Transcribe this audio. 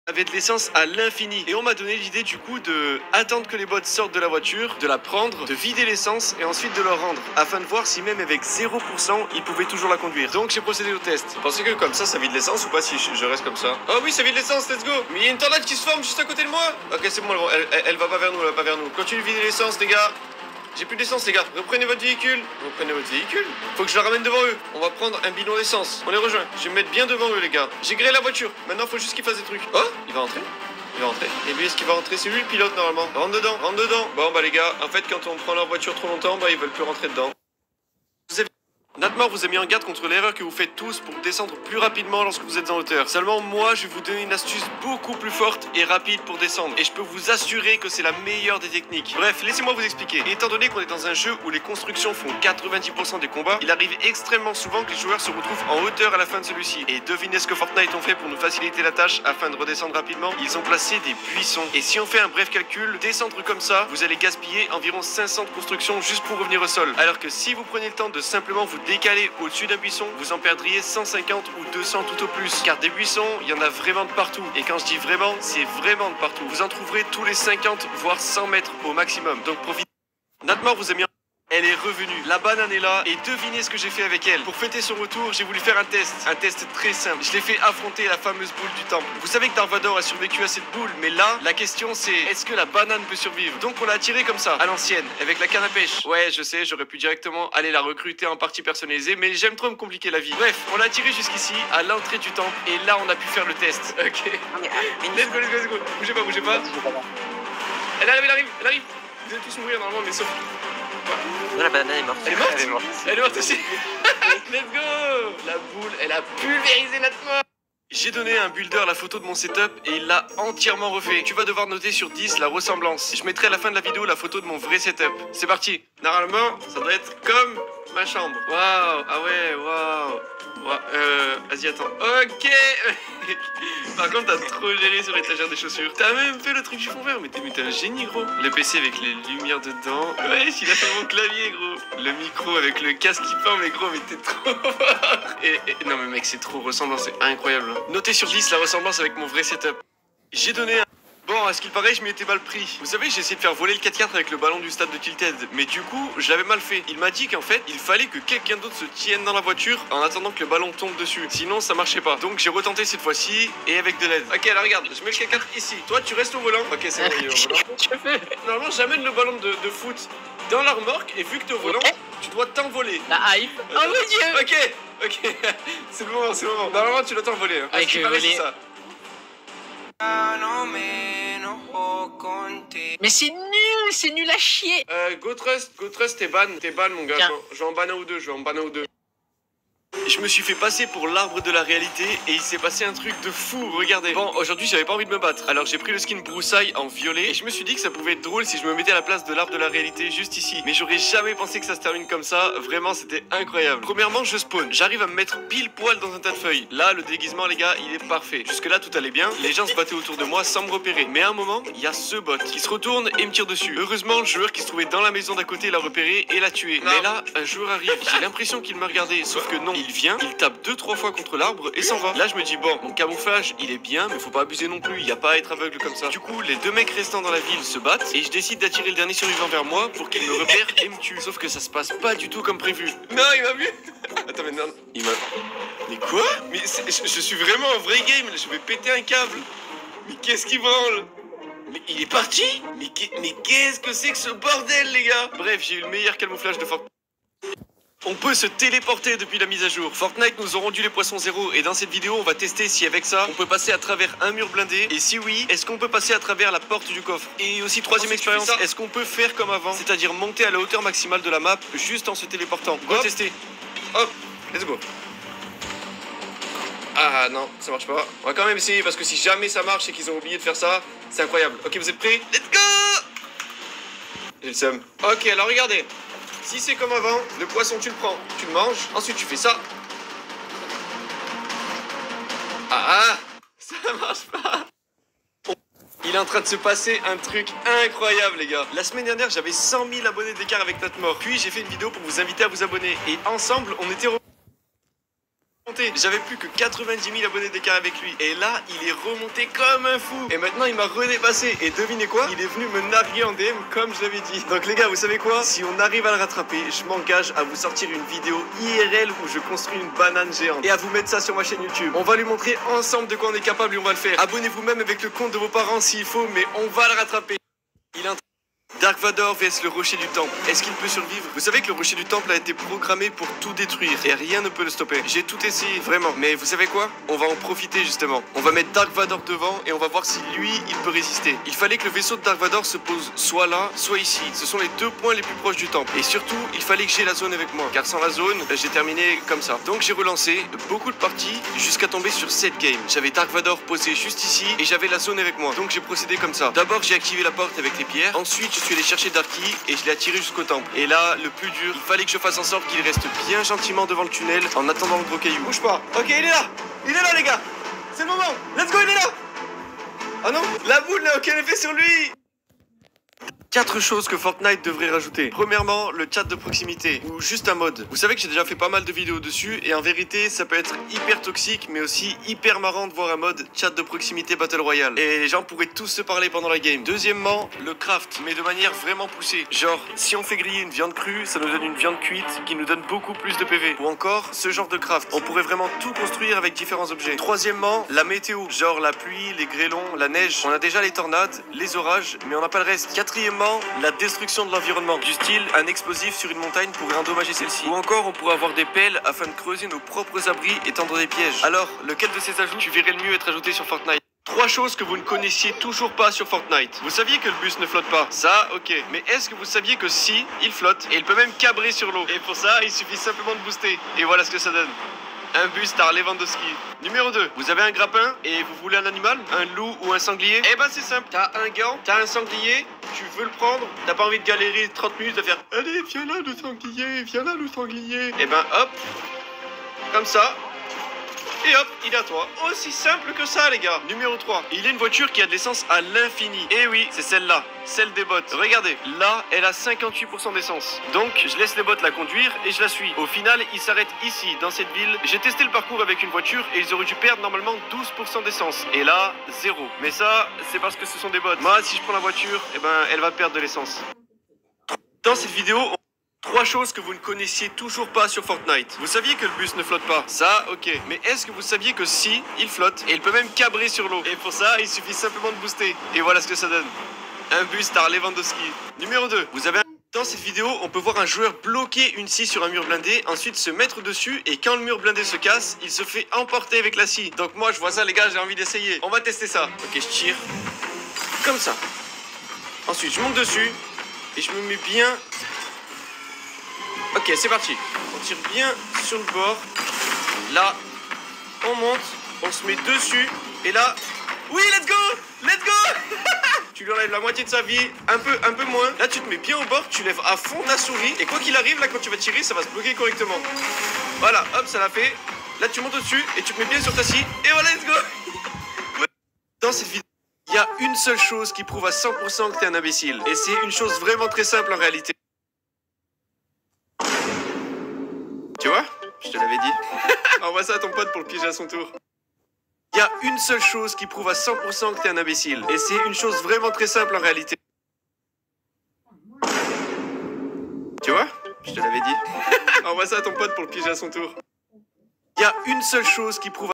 avait de l'essence à l'infini. Et on m'a donné l'idée du coup de attendre que les bots sortent de la voiture, de la prendre, de vider l'essence et ensuite de leur rendre, afin de voir si même avec 0%, ils pouvaient toujours la conduire. Donc j'ai procédé au test. Vous pensez que comme ça vide l'essence ou pas si je reste comme ça? Oh oui, ça vide l'essence, let's go. Mais il y a une tornade qui se forme juste à côté de moi. Ok, c'est bon, elle va pas vers nous, elle va pas vers nous. Continue de vider l'essence, les gars. J'ai plus d'essence, les gars. Reprenez votre véhicule. Reprenez votre véhicule. Faut que je la ramène devant eux. On va prendre un bidon d'essence. On les rejoint. Je vais me mettre bien devant eux, les gars. J'ai grillé la voiture. Maintenant, faut juste qu'il fasse des trucs. Oh, il va rentrer. Il va rentrer. Et lui, est-ce qu'il va rentrer? C'est lui le pilote, normalement. Rentre dedans, rentre dedans. Bon, bah, les gars, en fait, quand on prend leur voiture trop longtemps, bah, ils veulent plus rentrer dedans. Natmor vous a mis en garde contre l'erreur que vous faites tous pour descendre plus rapidement lorsque vous êtes en hauteur. Seulement moi, je vais vous donner une astuce beaucoup plus forte et rapide pour descendre. Et je peux vous assurer que c'est la meilleure des techniques. Bref, laissez-moi vous expliquer. Et étant donné qu'on est dans un jeu où les constructions font 90% des combats, il arrive extrêmement souvent que les joueurs se retrouvent en hauteur à la fin de celui-ci. Et devinez ce que Fortnite ont fait pour nous faciliter la tâche afin de redescendre rapidement? Ils ont placé des buissons. Et si on fait un bref calcul, descendre comme ça, vous allez gaspiller environ 500 de construction juste pour revenir au sol. Alors que si vous prenez le temps de simplement vous décaler au-dessus d'un buisson, vous en perdriez 150 ou 200 tout au plus. Car des buissons, il y en a vraiment de partout. Et quand je dis vraiment, c'est vraiment de partout. Vous en trouverez tous les 50 voire 100 mètres au maximum. Donc profitez. Natmor vous a mis en... Elle est revenue, la banane est là et devinez ce que j'ai fait avec elle. Pour fêter son retour, j'ai voulu faire un test très simple. Je l'ai fait affronter la fameuse boule du temple. Vous savez que Darvador a survécu à cette boule, mais là, la question c'est, est-ce que la banane peut survivre? Donc on l'a attirée comme ça, à l'ancienne, avec la canne à pêche. Ouais, je sais, j'aurais pu directement aller la recruter en partie personnalisée, mais j'aime trop me compliquer la vie. Bref, on l'a attirée jusqu'ici, à l'entrée du temple, et là on a pu faire le test. Ok. Let's go, let's go, let's go. Bougez pas, bougez pas. Elle arrive, elle arrive, elle arrive. Vous allez tous mourir normalement, mais sauf... Non, la banane est morte. Elle est morte? Elle est morte. Elle est morte aussi. Let's go. La boule, elle a pulvérisé Natmor. J'ai donné à un builder la photo de mon setup et il l'a entièrement refait. Tu vas devoir noter sur 10 la ressemblance. Je mettrai à la fin de la vidéo la photo de mon vrai setup. C'est parti. Normalement, ça doit être comme ma chambre. Waouh. Ah ouais, waouh. Vas-y, attends. Ok. Par contre, t'as trop géré sur l'étagère des chaussures. T'as même fait le truc du fond vert, mais t'es un génie, gros. Le PC avec les lumières dedans. Ouais, il a fait mon clavier, gros. Le micro avec le casque qui pend, mais gros, mais t'es trop fort. Non, mais mec, c'est trop ressemblant, c'est incroyable. Notez sur 10 la ressemblance avec mon vrai setup. J'ai donné un... Bon, à ce qu'il paraît, je m'y étais mal pris. Vous savez, j'ai essayé de faire voler le 4x4 avec le ballon du stade de Tilted, mais du coup, je l'avais mal fait. Il m'a dit qu'en fait, il fallait que quelqu'un d'autre se tienne dans la voiture en attendant que le ballon tombe dessus. Sinon, ça marchait pas. Donc, j'ai retenté cette fois-ci et avec de l'aide. Ok, alors regarde, je mets le 4x4 ici. Toi, tu restes au volant. Ok, c'est bon, il est au volant. Normalement, j'amène le ballon de foot dans la remorque et vu que t'es au volant, tu dois t'envoler. La hype. Oh mon dieu. Ok. C'est le moment, c'est le moment. Normalement, tu dois t'envoler. Hein. Avec le voler. Mais c'est nul à chier. GoTrust, t'es ban mon gars. Je vais en banner ou deux, Je me suis fait passer pour l'arbre de la réalité et il s'est passé un truc de fou, regardez. Bon, aujourd'hui j'avais pas envie de me battre, alors j'ai pris le skin broussaille en violet et je me suis dit que ça pouvait être drôle si je me mettais à la place de l'arbre de la réalité juste ici. Mais j'aurais jamais pensé que ça se termine comme ça, vraiment c'était incroyable. Premièrement, je spawn, j'arrive à me mettre pile poil dans un tas de feuilles. Là, le déguisement les gars, il est parfait. Jusque là, tout allait bien, les gens se battaient autour de moi sans me repérer. Mais à un moment, il y a ce bot qui se retourne et me tire dessus. Heureusement, le joueur qui se trouvait dans la maison d'à côté l'a repéré et l'a tué. Mais là, un joueur arrive, j'ai l'impression qu'il me regardait, sauf que non. Il vient, il tape 2-3 fois contre l'arbre et s'en va. Là, je me dis, bon, mon camouflage, il est bien, mais faut pas abuser non plus, il y a pas à être aveugle comme ça. Du coup, les deux mecs restants dans la ville se battent et je décide d'attirer le dernier survivant vers moi pour qu'il me repère et me tue. Sauf que ça se passe pas du tout comme prévu. Non, il m'a vu. Attends, mais non, il m'a... Mais quoi? Mais je suis vraiment un vrai game, je vais péter un câble. Mais qu'est-ce qui branle? Mais il est parti? Mais qu'est-ce que c'est que ce bordel, les gars? Bref, j'ai eu le meilleur camouflage de Fortnite. On peut se téléporter depuis la mise à jour. Fortnite nous ont rendu les poissons zéro et dans cette vidéo on va tester si avec ça on peut passer à travers un mur blindé et si oui, est-ce qu'on peut passer à travers la porte du coffre. Et aussi troisième expérience, est-ce qu'on peut faire comme avant, c'est-à-dire monter à la hauteur maximale de la map juste en se téléportant. Go tester. Hop, let's go. Ah non, ça marche pas. On va quand même essayer parce que si jamais ça marche et qu'ils ont oublié de faire ça, c'est incroyable. Ok, vous êtes prêts? Let's go. J'ai le seum. Ok, alors regardez. Si c'est comme avant, le poisson tu le prends, tu le manges, ensuite tu fais ça. Ah, ça marche pas. Il est en train de se passer un truc incroyable les gars. La semaine dernière j'avais 100 000 abonnés d'écart avec Natmor. Puis j'ai fait une vidéo pour vous inviter à vous abonner. Et ensemble on était remonté rentré. J'avais plus que 90 000 abonnés d'écart avec lui. Et là, il est remonté comme un fou. Et maintenant, il m'a redépassé. Et devinez quoi? Il est venu me narguer en DM comme je l'avais dit. Donc les gars, vous savez quoi? Si on arrive à le rattraper, je m'engage à vous sortir une vidéo IRL où je construis une banane géante. Et à vous mettre ça sur ma chaîne YouTube. On va lui montrer ensemble de quoi on est capable et on va le faire. Abonnez-vous même avec le compte de vos parents s'il faut, mais on va le rattraper. Il est en Dark Vador vs le rocher du temple. Est-ce qu'il peut survivre? Vous savez que le rocher du temple a été programmé pour tout détruire et rien ne peut le stopper. J'ai tout essayé, vraiment. Mais vous savez quoi? On va en profiter justement. On va mettre Dark Vador devant et on va voir si lui, il peut résister. Il fallait que le vaisseau de Dark Vador se pose soit là, soit ici. Ce sont les deux points les plus proches du temple. Et surtout, il fallait que j'ai la zone avec moi. Car sans la zone, j'ai terminé comme ça. Donc j'ai relancé beaucoup de parties jusqu'à tomber sur 7 games. J'avais Dark Vador posé juste ici et j'avais la zone avec moi. Donc j'ai procédé comme ça. D'abord, j'ai activé la porte avec les pierres. Ensuite, je suis allé chercher Darky et je l'ai attiré jusqu'au temple. Et là, le plus dur, il fallait que je fasse en sorte qu'il reste bien gentiment devant le tunnel en attendant le gros caillou. Bouge pas. Ok, il est là. Il est là, les gars. C'est le moment. Let's go, il est là. Oh non, la boule n'a aucun effet sur lui. 4 choses que Fortnite devrait rajouter. Premièrement, le chat de proximité ou juste un mode. Vous savez que j'ai déjà fait pas mal de vidéos dessus et en vérité, ça peut être hyper toxique mais aussi hyper marrant de voir un mode chat de proximité Battle Royale. Et les gens pourraient tous se parler pendant la game. Deuxièmement, le craft, mais de manière vraiment poussée. Genre, si on fait griller une viande crue, ça nous donne une viande cuite qui nous donne beaucoup plus de PV. Ou encore, ce genre de craft. On pourrait vraiment tout construire avec différents objets. Troisièmement, la météo. Genre la pluie, les grêlons, la neige. On a déjà les tornades, les orages, mais on n'a pas le reste. Quatrièmement, la destruction de l'environnement, du style un explosif sur une montagne pourrait endommager celle-ci. Ou encore on pourrait avoir des pelles afin de creuser nos propres abris et tendre des pièges. Alors, lequel de ces ajouts tu verrais le mieux être ajouté sur Fortnite? 3 choses que vous ne connaissiez toujours pas sur Fortnite. Vous saviez que le bus ne flotte pas? Ça, ok. Mais est-ce que vous saviez que si, il flotte et il peut même cabrer sur l'eau? Et pour ça, il suffit simplement de booster. Et voilà ce que ça donne. Un bus Star Lewandowski. Numéro 2, vous avez un grappin et vous voulez un animal? Un loup ou un sanglier? Eh ben c'est simple, t'as un gant, t'as un sanglier, tu veux le prendre, t'as pas envie de galérer 30 minutes à faire allez viens là le sanglier, viens là le sanglier. Eh ben hop, comme ça. Et hop, il est à toi. Aussi simple que ça, les gars. Numéro 3. Il y a une voiture qui a de l'essence à l'infini. Et oui, c'est celle-là. Celle des bots. Regardez, là, elle a 58% d'essence. Donc, je laisse les bots la conduire et je la suis. Au final, ils s'arrêtent ici, dans cette ville. J'ai testé le parcours avec une voiture et ils auraient dû perdre normalement 12% d'essence. Et là, 0. Mais ça, c'est parce que ce sont des bots. Moi, si je prends la voiture, eh ben, elle va perdre de l'essence. Dans cette vidéo, 3 choses que vous ne connaissiez toujours pas sur Fortnite. Vous saviez que le bus ne flotte pas? Ça, ok. Mais est-ce que vous saviez que si, il flotte et il peut même cabrer sur l'eau? Et pour ça, il suffit simplement de booster. Et voilà ce que ça donne. Un bus Star Lewandowski. Numéro 2. Vous avez Dans cette vidéo, on peut voir un joueur bloquer une scie sur un mur blindé, ensuite se mettre dessus et quand le mur blindé se casse, il se fait emporter avec la scie. Donc moi, je vois ça les gars, j'ai envie d'essayer. On va tester ça. Ok, je tire. Comme ça. Ensuite, je monte dessus et je me mets bien. Ok, c'est parti. On tire bien sur le bord. Là, on monte, on se met dessus. Et là, oui, let's go! Let's go! Tu lui enlèves la moitié de sa vie, un peu moins. Là, tu te mets bien au bord, tu lèves à fond ta souris. Et quoi qu'il arrive, là, quand tu vas tirer, ça va se bloquer correctement. Voilà, hop, ça l'a fait. Là, tu montes au-dessus et tu te mets bien sur ta scie. Et voilà, let's go! Dans cette vidéo, il y a une seule chose qui prouve à 100% que t'es un imbécile. Et c'est une chose vraiment très simple en réalité. Tu vois? Je te l'avais dit. Envoie ça à ton pote pour le piéger à son tour. Il y a une seule chose qui prouve à 100% que t'es un imbécile. Et c'est une chose vraiment très simple en réalité. Tu vois? Je te l'avais dit. Envoie ça à ton pote pour le piéger à son tour. Il y a une seule chose qui prouve